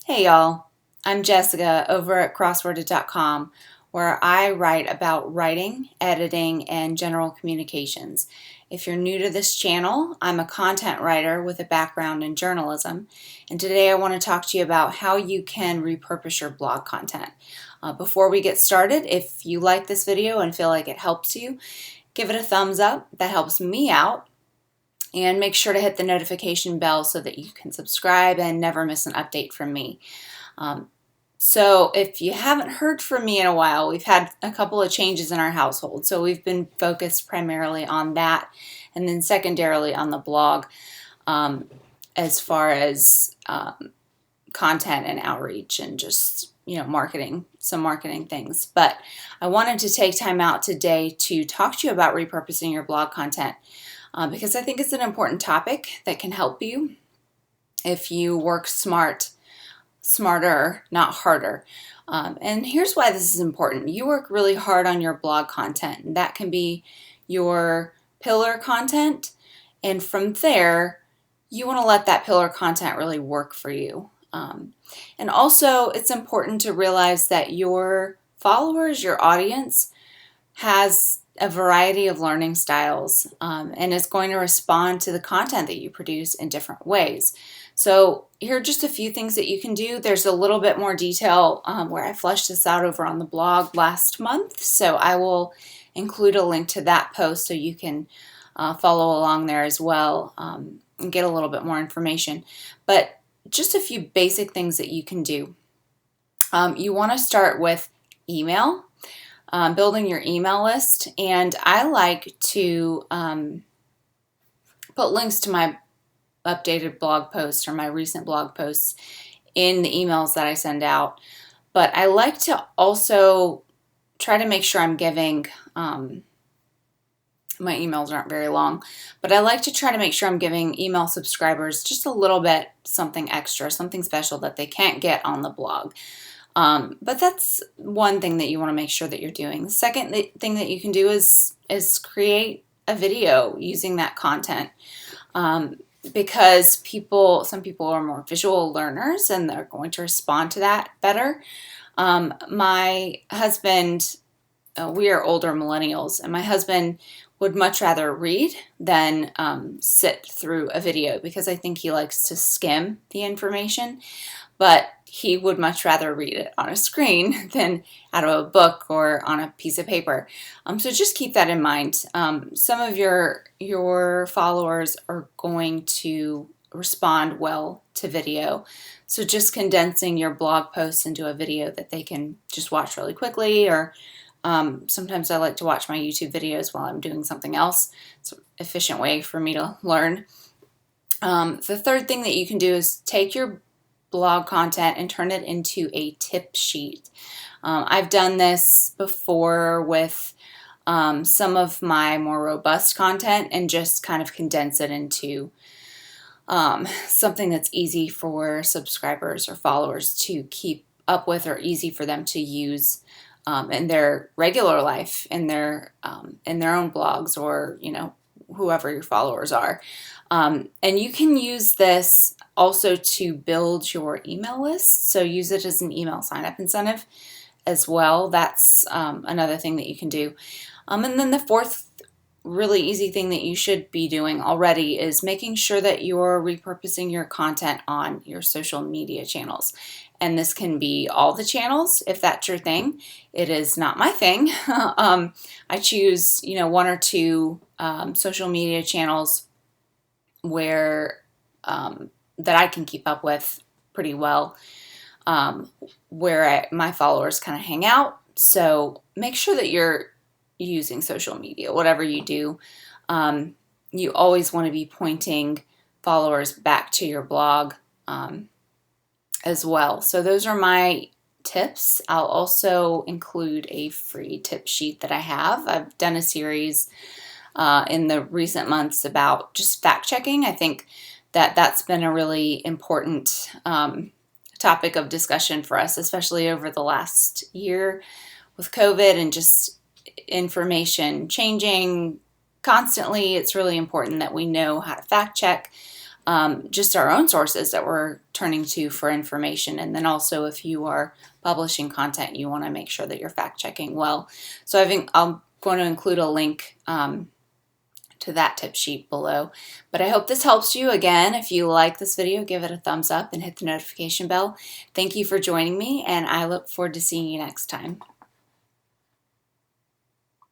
Hey y'all, I'm Jessica over at crossworded.com, where I write about writing, editing, and general communications. If you're new to this channel, I'm a content writer with a background in journalism, and today I want to talk to you about how you can repurpose your blog content. Before we get started, if you like this video and feel like it helps you, give it a thumbs up. That helps me out. And make sure to hit the notification bell so that you can subscribe and never miss an update from me. So if you haven't heard from me in a while, we've had a couple of changes in our household. So we've been focused primarily on that, and then secondarily on the blog as far as content and outreach and just marketing, some marketing things. But I wanted to take time out today to talk to you about repurposing your blog content. Because I think it's an important topic that can help you if you work smarter, not harder. And here's why this is important. You work really hard on your blog content, and that can be your pillar content. And from there, you want to let that pillar content really work for you. And also, it's important to realize that your followers, your audience, has a variety of learning styles and is going to respond to the content that you produce in different ways. So here are just a few things that you can do. There's a little bit more detail where I fleshed this out over on the blog last month, so I will include a link to that post so you can follow along there as well and get a little bit more information. But just a few basic things that you can do. You want to start with email. Building your email list, and I like to put links to my updated blog posts or my recent blog posts in the emails that I send out. But I like to also try to make sure I'm giving, my emails aren't very long, but I like to try to make sure I'm giving email subscribers just a little bit something extra, something special that they can't get on the blog. But that's one thing that you want to make sure that you're doing. The second thing that you can do is create a video using that content. Because some people are more visual learners and they're going to respond to that better. My husband, we are older millennials, and my husband would much rather read than sit through a video because I think he likes to skim the information. But he would much rather read it on a screen than out of a book or on a piece of paper. So just keep that in mind. Some of your followers are going to respond well to video. So just condensing your blog posts into a video that they can just watch really quickly, or sometimes I like to watch my YouTube videos while I'm doing something else. It's an efficient way for me to learn. The third thing that you can do is take your blog content and turn it into a tip sheet. I've done this before with some of my more robust content and just kind of condense it into something that's easy for subscribers or followers to keep up with, or easy for them to use in their regular life, in their own blogs, or whoever your followers are. And you can use this also to build your email list. So use it as an email sign-up incentive as well. That's another thing that you can do. And then the fourth really easy thing that you should be doing already is making sure that you're repurposing your content on your social media channels. And this can be all the channels if that's your thing. It is not my thing. I choose, one or two social media channels where that I can keep up with pretty well, where my followers kind of hang out. So make sure that you're using social media, whatever you do. You always want to be pointing followers back to your blog as well. So those are my tips. I'll also include a free tip sheet that I have. I've done a series in the recent months about just fact checking. I think that's been a really important topic of discussion for us, especially over the last year with COVID and just information changing constantly. It's really important that we know how to fact check just our own sources that we're turning to for information. And then also if you are publishing content, you want to make sure that you're fact checking well. So I'm going to include a link to that tip sheet below. But I hope this helps you. Again, if you like this video, give it a thumbs up and hit the notification bell. Thank you for joining me, and I look forward to seeing you next time.